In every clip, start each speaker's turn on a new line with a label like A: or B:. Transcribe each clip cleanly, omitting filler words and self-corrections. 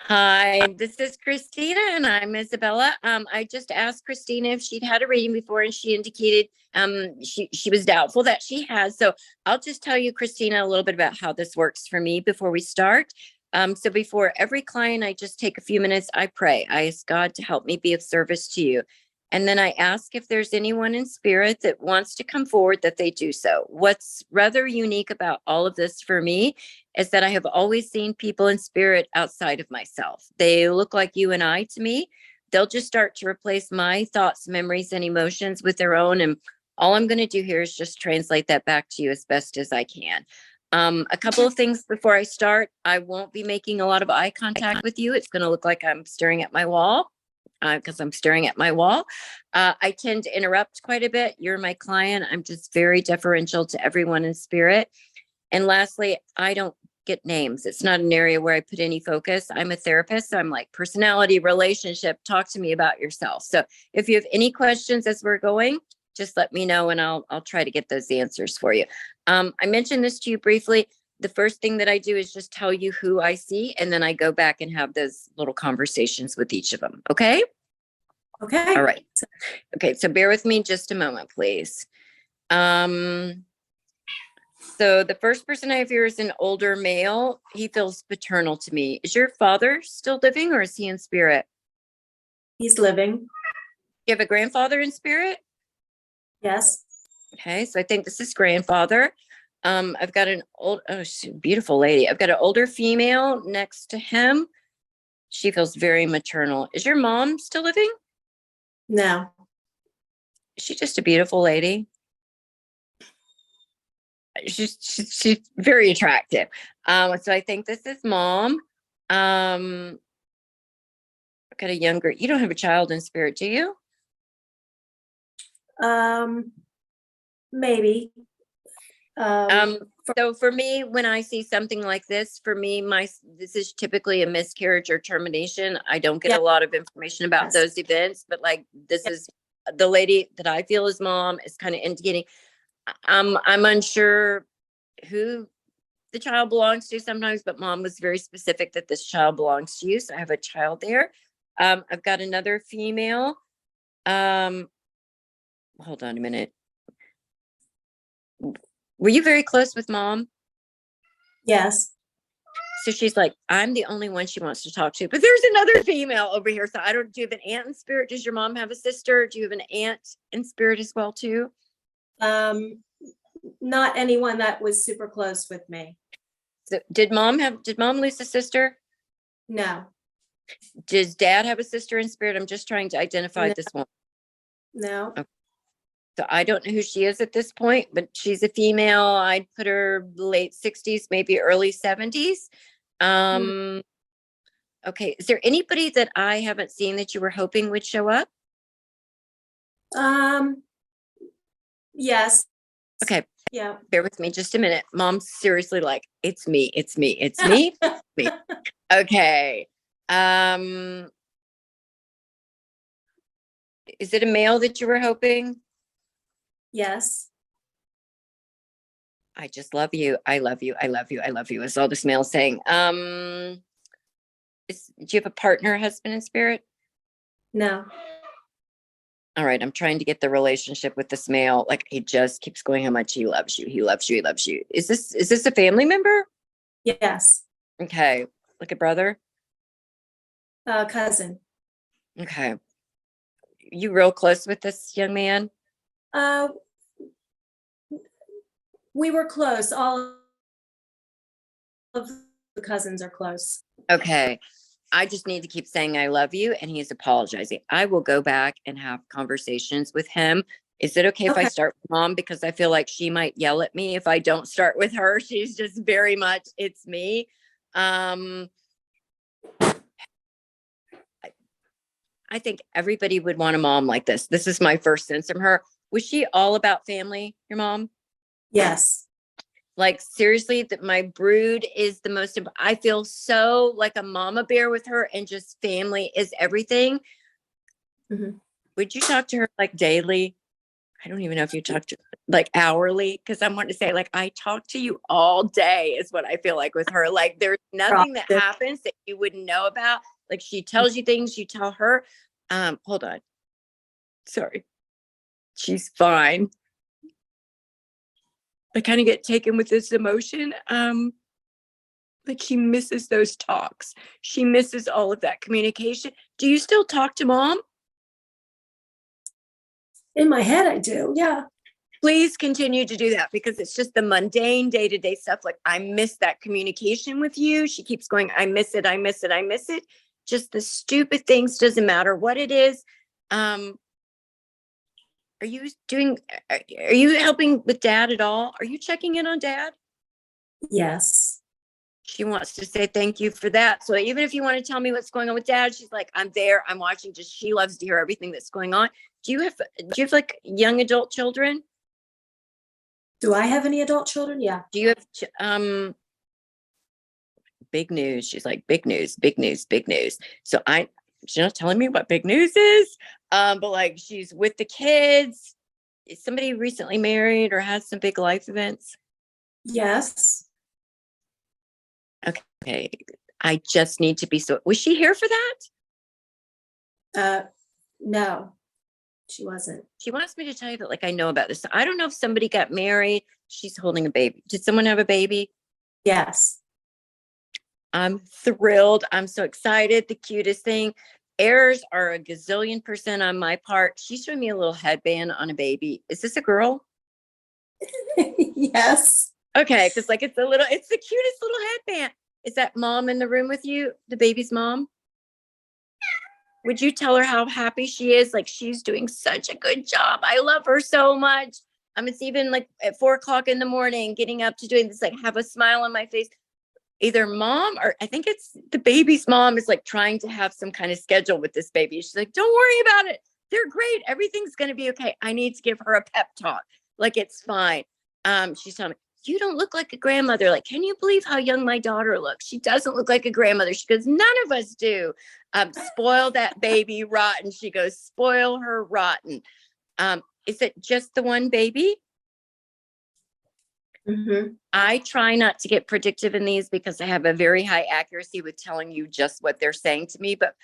A: Hi, this is Christina and I'm Isabella. I just asked Christina if she'd had a reading before and she indicated she was doubtful that she has. So I'll just tell you, Christina, a little bit about how this works for me before we start. So before every client, I just take a few minutes. I pray. I ask God to help me be of service to you. And then I ask if there's anyone in spirit that wants to come forward that they do so. What's rather unique about all of this for me is that I have always seen people in spirit outside of myself. They look like you and I to me. They'll just start to replace my thoughts, memories, and emotions with their own. And all I'm going to do here is just translate that back to you as best as I can. A couple of things before I start. I won't be making a lot of eye contact with you. It's going to look like I'm staring at my wall because I'm staring at my wall. I tend to interrupt quite a bit. You're my client. I'm just very deferential to everyone in spirit. And lastly, I don't get names. It's not an area where I put any focus. I'm a therapist. So I'm like personality, relationship, talk to me about yourself. So if you have any questions as we're going, just let me know and I'll try to get those answers for you. I mentioned this to you briefly. The first thing that I do is just tell you who I see, and then I go back and have those little conversations with each of them. Okay?
B: Okay.
A: All right. Okay, so bear with me just a moment, please. So the first person I have here is an older male. He feels paternal to me. Is your father still living or is he in spirit?
B: He's living.
A: You have a grandfather in spirit?
B: Yes.
A: Okay, so I think this is grandfather. I've got an beautiful lady. I've got an older female next to him. She feels very maternal. Is your mom still living?
B: No.
A: Is she just a beautiful lady? She's very attractive. So I think this is mom. I've got a younger. You don't have a child in spirit, do you?
B: Maybe.
A: So for me, when I see something like this, for me, this is typically a miscarriage or termination. I don't get a lot of information about those events, but like this is the lady that I feel is mom is kind of indicating. I'm unsure who the child belongs to sometimes, but mom was very specific that this child belongs to you. So I have a child there. I've got another female. Hold on a minute. Were you very close with mom?
B: Yes.
A: So she's like, I'm the only one she wants to talk to. But there's another female over here. So do you have an aunt in spirit? Does your mom have a sister? Do you have an aunt in spirit as well too?
B: Not anyone that was super close with me.
A: So did mom lose a sister?
B: No.
A: Does dad have a sister in spirit? I'm just trying to identify this one.
B: No.
A: Okay. So I don't know who she is at this point, but she's a female. I'd put her late 60s, maybe early 70s. Okay. Is there anybody that I haven't seen that you were hoping would show up?
B: Yes.
A: Okay.
B: Yeah.
A: Bear with me just a minute. Mom's seriously like, it's me. Me. Okay. Is it a male that you were hoping?
B: Yes.
A: I just love you. I love you. I love you. I love you. Is all this male saying. Do you have a partner, husband in spirit?
B: No.
A: All right. I'm trying to get the relationship with this male. Like he just keeps going how much he loves you. He loves you. He loves you. Is this a family member?
B: Yes.
A: Okay. Like a brother?
B: Cousin.
A: Okay. You real close with this young man?
B: We were close. All of the cousins are close.
A: Okay. I just need to keep saying I love you, and he's apologizing. I will go back and have conversations with him. Is it okay if I start with mom? Because I feel like she might yell at me if I don't start with her. She's just very much, it's me. I think everybody would want a mom like this. This is my first sense from her. Was she all about family, your mom?
B: Yes.
A: Like seriously, that my brood is the most, I feel so like a mama bear with her and just family is everything.
B: Mm-hmm.
A: Would you talk to her like daily? I don't even know if you talk to like hourly, because I'm wanting to say like I talk to you all day is what I feel like with her. Like there's nothing that happens that you wouldn't know about. Like she tells you things, you tell her. Hold on. Sorry. She's fine. I kind of get taken with this emotion. Like she misses those talks. She misses all of that communication. Do you still talk to mom?
B: In my head, I do. Yeah.
A: Please continue to do that because it's just the mundane day-to-day stuff. Like I miss that communication with you. She keeps going, I miss it, I miss it, I miss it. Just the stupid things, doesn't matter what it is. Are you helping with dad at all? Are you checking in on dad?
B: Yes.
A: She wants to say thank you for that. So even if you want to tell me what's going on with dad, she's like, I'm there, I'm watching. Just she loves to hear everything that's going on. Do you have like young adult children?
B: Do I have any adult children? Yeah.
A: Do you have big news? She's like, big news, big news, big news. So she's not telling me what big news is. But like she's with the kids. Is somebody recently married or has some big life events?
B: Yes.
A: Okay. I just need to be was she here for that?
B: No, she wasn't.
A: She wants me to tell you that like I know about this. I don't know if somebody got married. She's holding a baby. Did someone have a baby?
B: Yes.
A: I'm thrilled. I'm so excited. The cutest thing. Errors are a gazillion% on my part. She showed me a little headband on a baby. Is this a girl?
B: Yes.
A: Okay, because like it's the cutest little headband. Is that mom in the room with you? The baby's mom? Would you tell her how happy she is? Like she's doing such a good job. I love her so much. It's even like at 4:00 in the morning, getting up to doing this, like have a smile on my face. Either mom or I think it's the baby's mom is like trying to have some kind of schedule with this baby. She's like, don't worry about it. They're great. Everything's going to be okay. I need to give her a pep talk. Like it's fine. She's telling me, you don't look like a grandmother. Like, can you believe how young my daughter looks? She doesn't look like a grandmother. She goes, none of us do. Spoil that baby rotten. She goes, spoil her rotten. Is it just the one baby?
B: Mm-hmm.
A: I try not to get predictive in these because I have a very high accuracy with telling you just what they're saying to me. But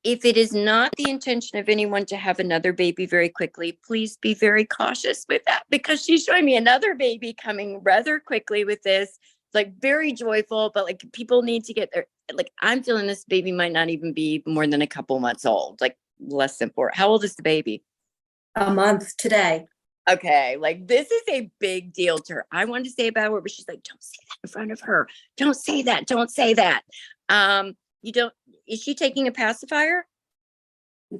A: if it is not the intention of anyone to have another baby very quickly, please be very cautious with that because she's showing me another baby coming rather quickly with this. Like very joyful, but like people need to get there. Like I'm feeling this baby might not even be more than a couple months old, like less than 4. How old is the baby?
B: A month today.
A: Okay, like this is a big deal to her. I wanted to say about her, but she's like, don't say that in front of her. Don't say that. Don't say that. Is she taking a pacifier?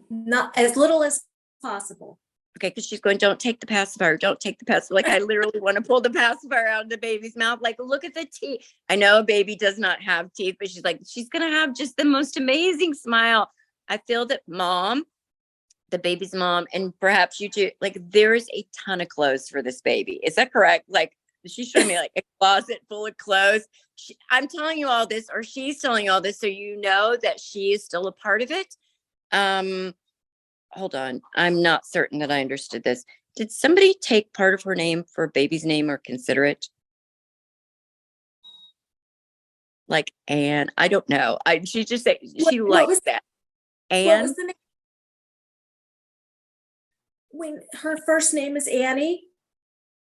B: Not as little as possible.
A: Okay, because she's going, don't take the pacifier. Don't take the pacifier. Like I literally want to pull the pacifier out of the baby's mouth. Like, look at the teeth. I know a baby does not have teeth, but she's like, she's going to have just the most amazing smile. I feel that mom, the baby's mom, and perhaps you too, like there is a ton of clothes for this baby. Is that correct? Like she showed me like a closet full of clothes. I'm telling you all this, or she's telling you all this, so you know that she is still a part of it. Hold on. I'm not certain that I understood this. Did somebody take part of her name for baby's name or consider it? Like Anne, I don't know. She just said she likes that. Anne.
B: What was the name? When her first name is Annie,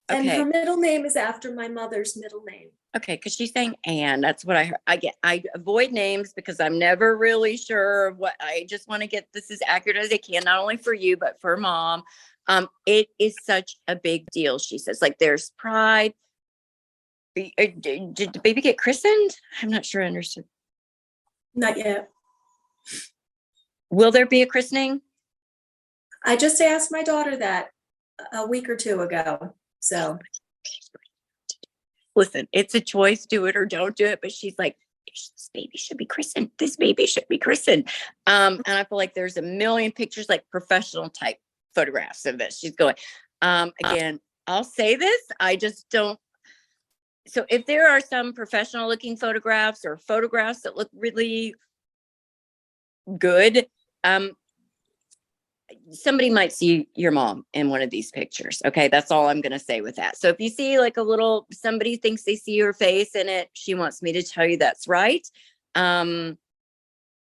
B: and her middle name is after my mother's middle name.
A: Okay, because she's saying Anne. That's what I heard. I avoid names because I'm never really sure of what. I just want to get this as accurate as I can, not only for you but for mom. It is such a big deal. She says, like, there's pride. Did the baby get christened? I'm not sure I understood.
B: Not yet.
A: Will there be a christening?
B: I just asked my daughter that a week or two ago. So
A: listen, it's a choice, do it or don't do it. But she's like, this baby should be christened. This baby should be christened. And I feel like there's a million pictures, like professional type photographs of this. She's going, again, I'll say this. I just don't. So if there are some professional looking photographs or photographs that look really good, somebody might see your mom in one of these pictures. Okay. That's all I'm going to say with that. So if you see like a little, somebody thinks they see your face in it, she wants me to tell you that's right.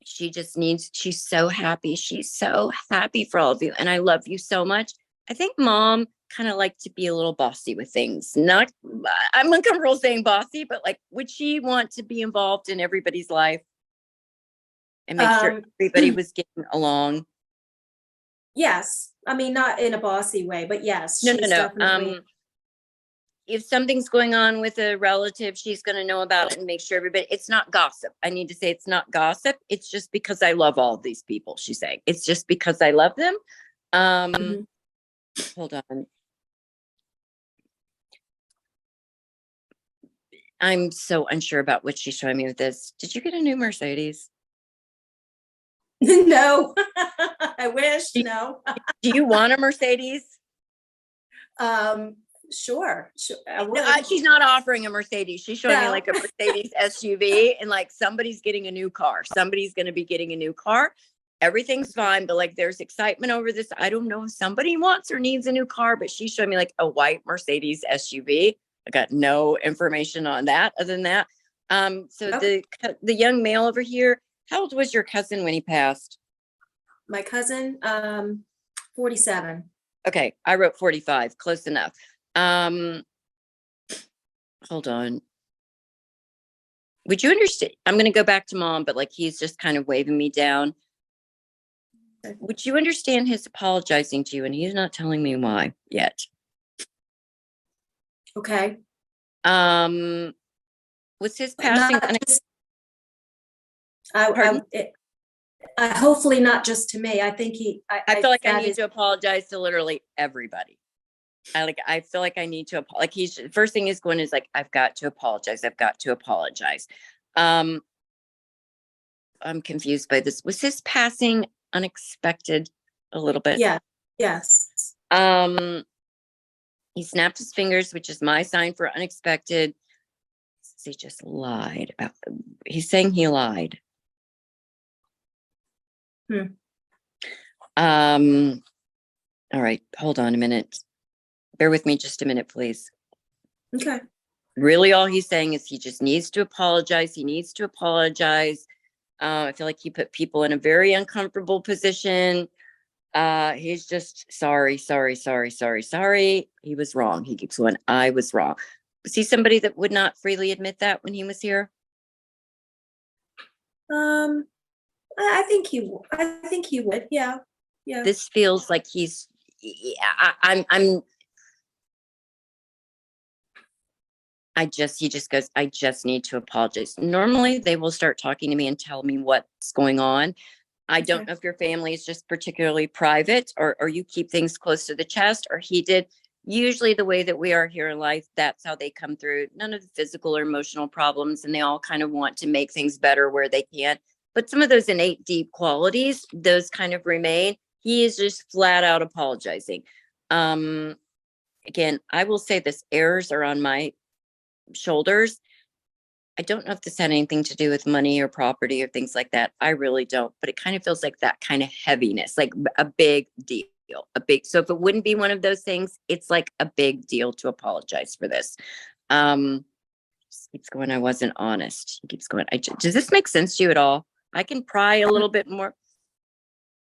A: She just needs, she's so happy. She's so happy for all of you. And I love you so much. I think mom kind of like to be a little bossy with things. Not, I'm uncomfortable saying bossy, but like, would she want to be involved in everybody's life and make sure everybody was getting along?
B: Yes. I mean, not in a bossy way, but yes,
A: No,
B: she's
A: no,
B: definitely.
A: no. If something's going on with a relative, she's going to know about it and make sure everybody, it's not gossip. I need to say it's not gossip. It's just because I love all of these people, she's saying. It's just because I love them. Hold on. I'm so unsure about what she's showing me with this. Did you get a new Mercedes?
B: No, I wish. No.
A: Do you want a Mercedes?
B: Sure. I
A: No,
B: would.
A: she's not offering a Mercedes. She's showing me
B: No.
A: like a Mercedes SUV, and like somebody's getting a new car. Somebody's going to be getting a new car. Everything's fine, but like there's excitement over this. I don't know if somebody wants or needs a new car, but she's showing me like a white Mercedes SUV. I got no information on that other than that. So
B: Okay.
A: the young male over here, how old was your cousin when he passed?
B: My cousin, 47.
A: Okay, I wrote 45, close enough. Hold on. Would you understand? I'm going to go back to mom, but like he's just kind of waving me down. Would you understand his apologizing to you? And he's not telling me why yet.
B: Okay.
A: Was his passing?
B: Hopefully not just to me. I think
A: I feel like I need to apologize to literally everybody. I feel like I need to like he's first thing he's going is like, I've got to apologize. I've got to apologize. I'm confused by this. Was his passing unexpected a little bit?
B: Yeah. Yes.
A: He snapped his fingers, which is my sign for unexpected. He just lied about them. He's saying he lied. All right, hold on a minute. Bear with me just a minute, please.
B: Okay.
A: Really, all he's saying is he just needs to apologize. He needs to apologize. I feel like he put people in a very uncomfortable position. He's just sorry. He was wrong. He keeps going, I was wrong. Was he somebody that would not freely admit that when he was here?
B: I think he would. Yeah. Yeah.
A: This feels like he's, he just goes, I just need to apologize. Normally they will start talking to me and tell me what's going on. I don't know if your family is just particularly private or you keep things close to the chest, or he did. Usually the way that we are here in life, that's how they come through. None of the physical or emotional problems, and they all kind of want to make things better where they can. But some of those innate deep qualities, those kind of remain. He is just flat out apologizing. Again, I will say this, errors are on my shoulders. I don't know if this had anything to do with money or property or things like that. I really don't, but it kind of feels like that kind of heaviness, like a big deal, so if it wouldn't be one of those things, it's like a big deal to apologize for this. Keeps going, I wasn't honest. He keeps going, does this make sense to you at all? I can pry a little bit more.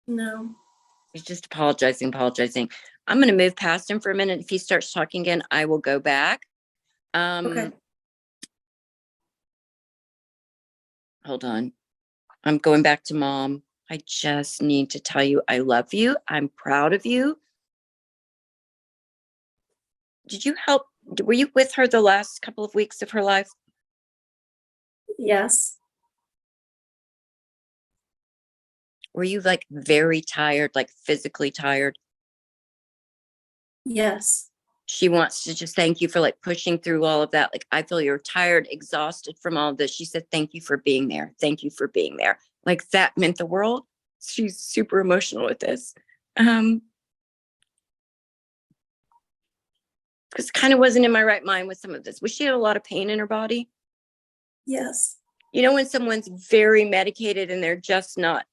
B: No.
A: He's just apologizing. I'm going to move past him for a minute. If he starts talking again, I will go back.
B: Okay.
A: Hold on. I'm going back to mom. I just need to tell you, I love you. I'm proud of you. Were you with her the last couple of weeks of her life?
B: Yes.
A: Were you like very tired, like physically tired?
B: Yes.
A: She wants to just thank you for like pushing through all of that. Like, I feel you're tired, exhausted from all of this. She said, thank you for being there. Thank you for being there. Like, that meant the world. She's super emotional with this. Because kind of wasn't in my right mind with some of this. Was she had a lot of pain in her body?
B: Yes.
A: you know, when someone's very medicated and they're just not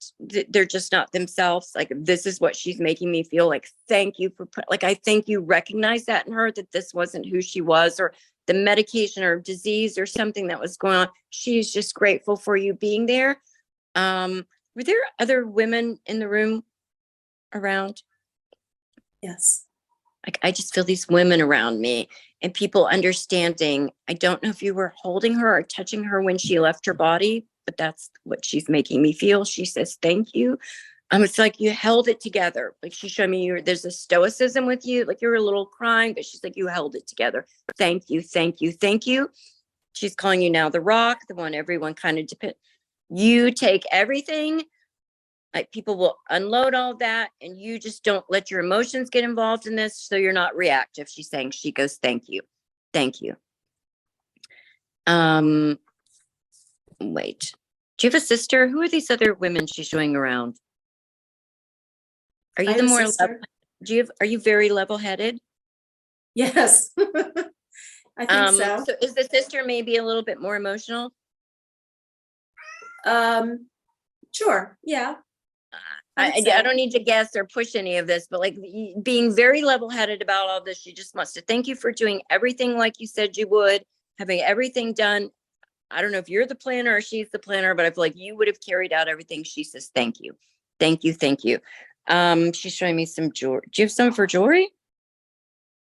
A: themselves, like, this is what she's making me feel like. Thank you for like, I think you recognize that in her, that this wasn't who she was, or the medication or disease or something that was going on. She's just grateful for you being there. Were there other women in the room around?
B: Yes.
A: Like, I just feel these women around me and people understanding. I don't know if you were holding her or touching her when she left her body, but that's what she's making me feel. She says, thank you. It's like you held it together. Like, she showed me there's a stoicism with you. Like, you're a little crying, but she's like, you held it together. Thank you. Thank you. Thank you. She's calling you now the rock, the one everyone kind of depends. You take everything. Like, people will unload all that, and you just don't let your emotions get involved in this, so you're not reactive. She's saying, she goes, thank you. Thank you. Wait. Do you have a sister? Who are these other women she's showing around? Are you the more are you very level-headed?
B: Yes. I think so.
A: So is the sister maybe a little bit more emotional?
B: Sure. Yeah.
A: I don't need to guess or push any of this, but like, being very level-headed about all this, she just wants to thank you for doing everything like you said you would, having everything done. I don't know if you're the planner or she's the planner, but I feel like you would have carried out everything. She says, thank you. Thank you. Thank you. She's showing me some jewelry. Do you have some of her jewelry?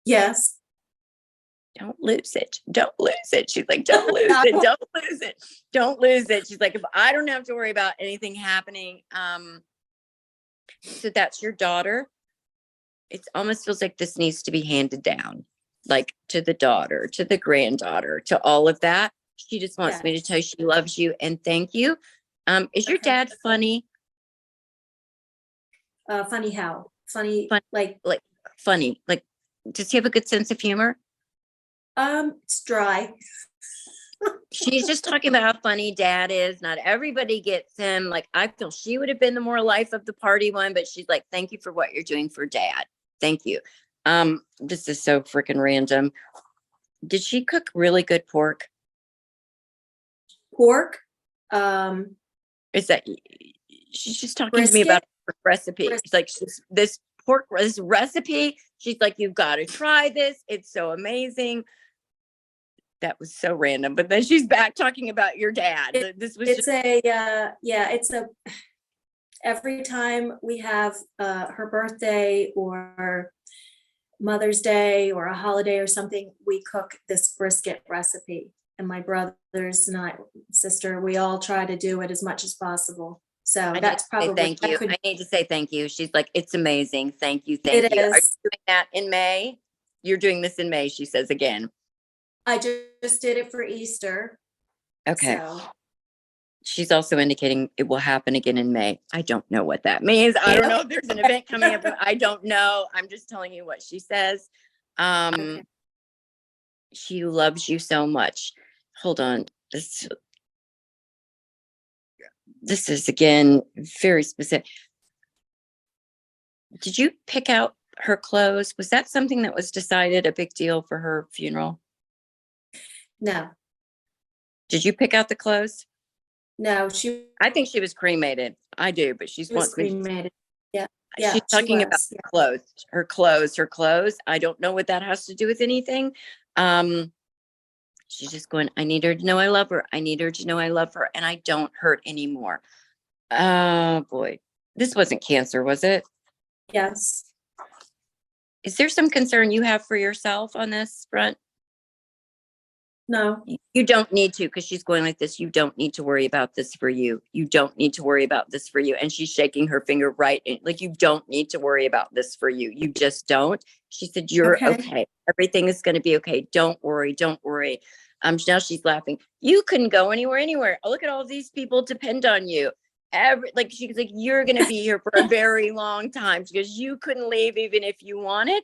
B: Yes.
A: Don't lose it. Don't lose it. She's like, don't lose it. Don't lose it. Don't lose it. She's like, if I don't have to worry about anything happening. So that's your daughter. It almost feels like this needs to be handed down, like, to the daughter, to the granddaughter, to all of that. She just wants me to tell you she loves you and thank you. Is your dad funny?
B: Funny how? Funny,
A: like funny. Like, does he have a good sense of humor?
B: It's dry.
A: She's just talking about how funny dad is. Not everybody gets him. Like, I feel she would have been the more life of the party one, but she's like, thank you for what you're doing for dad. Thank you. This is so freaking random. Did she cook really good pork?
B: Pork?
A: Is that, she's just talking
B: brisket?
A: to me about her recipe.
B: Brisket.
A: It's like, this pork, this recipe. She's like, you've got to try this. It's so amazing. That was so random. But then she's back talking about your dad. This was
B: every time we have her birthday or Mother's Day or a holiday or something, we cook this brisket recipe. And my brothers and sister, we all try to do it as much as possible. So that's probably
A: thank you. I need to say thank you. She's like, it's amazing. Thank you. Thank you. Are you doing that in May? You're doing this in May, she says again.
B: I just did it for Easter.
A: Okay.
B: So.
A: She's also indicating it will happen again in May. I don't know what that means. I don't know if there's an event coming up. I don't know. I'm just telling you what she says. Okay. She loves you so much. Hold on. This is again very specific. Did you pick out her clothes? Was that something that was decided, a big deal for her funeral?
B: No.
A: Did you pick out the clothes?
B: No,
A: I think she was cremated. I do, but she wants
B: cremated. Yeah.
A: She's talking about her clothes. I don't know what that has to do with anything. She's just going, I need her to know I love her. I need her to know I love her, and I don't hurt anymore. Oh boy. This wasn't cancer, was it?
B: Yes.
A: Is there some concern you have for yourself on this front?
B: No.
A: You don't need to, because she's going like this. You don't need to worry about this for you. You don't need to worry about this for you. And she's shaking her finger right in, like, you don't need to worry about this for you. You just don't. She said, you're okay. Everything is going to be okay. Don't worry. Don't worry. Now she's laughing. You couldn't go anywhere. Oh, look at all these people depend on you. She's like, you're going to be here for a very long time, because you couldn't leave even if you wanted.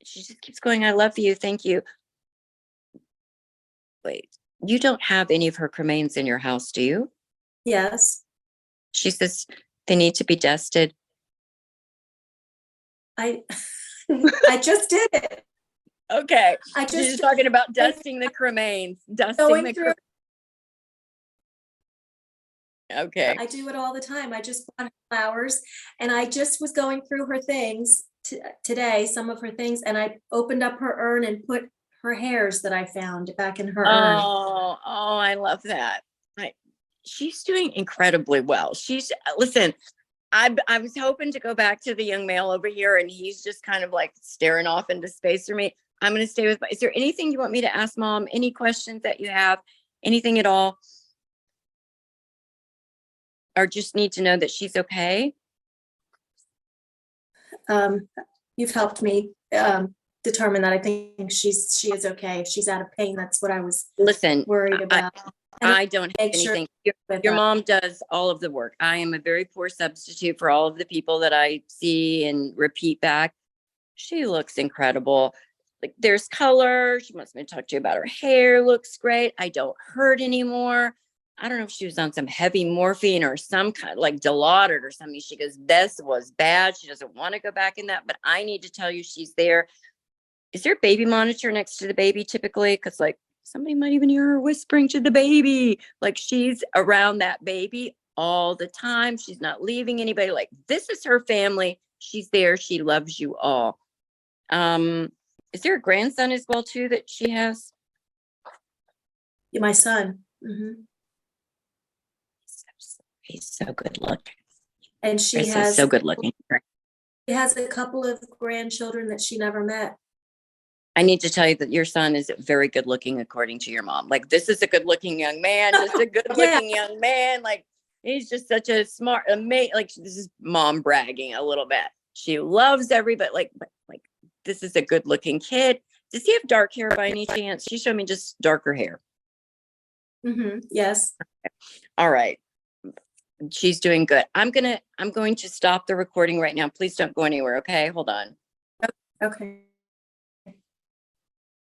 A: She just keeps going, I love you. Thank you. Wait, you don't have any of her cremains in your house, do you?
B: Yes.
A: She says they need to be dusted.
B: I just did it.
A: Okay. She's talking about dusting the cremains. Okay.
B: I do it all the time. I just bought her flowers, and I just was going through her things today, some of her things, and I opened up her urn and put her hairs that I found back in her urn.
A: Oh, I love that. I, she's doing incredibly well. She's, listen, I was hoping to go back to the young male over here, and he's just kind of like staring off into space for me. I'm going to stay with, is there anything you want me to ask Mom? Any questions that you have? Anything at all? Or just need to know that she's okay?
B: You've helped me determine that. I think she is okay. If she's out of pain, that's what I was
A: Listen,
B: worried about. And
A: I don't have
B: make sure
A: anything.
B: with
A: Your
B: that.
A: mom does all of the work. I am a very poor substitute for all of the people that I see and repeat back. She looks incredible. Like, there's color. She wants me to talk to you about her hair. Looks great. I don't hurt anymore. I don't know if she was on some heavy morphine or some kind, like Dilaudid or something. She goes, this was bad. She doesn't want to go back in that, but I need to tell you she's there. Is there a baby monitor next to the baby typically? Because like somebody might even hear her whispering to the baby. Like, she's around that baby all the time. She's not leaving anybody. Like, this is her family. She's there. She loves you all. Is there a grandson as well too that she has?
B: My son. Mm-hmm.
A: He's so good looking.
B: And she
A: Chris is
B: has
A: so good looking.
B: She has a couple of grandchildren that she never met.
A: I need to tell you that your son is very good looking according to your mom. Like, this is a good looking young man, just a good looking young man. Like, he's just such a smart, amazing. Like, this is mom bragging a little bit. She loves everybody. Like, this is a good looking kid. Does he have dark hair by any chance? She showed me just darker hair.
B: Mm-hmm. Yes.
A: All right. She's doing good. I'm going to stop the recording right now. Please don't go anywhere. Okay. Hold on.
B: Okay.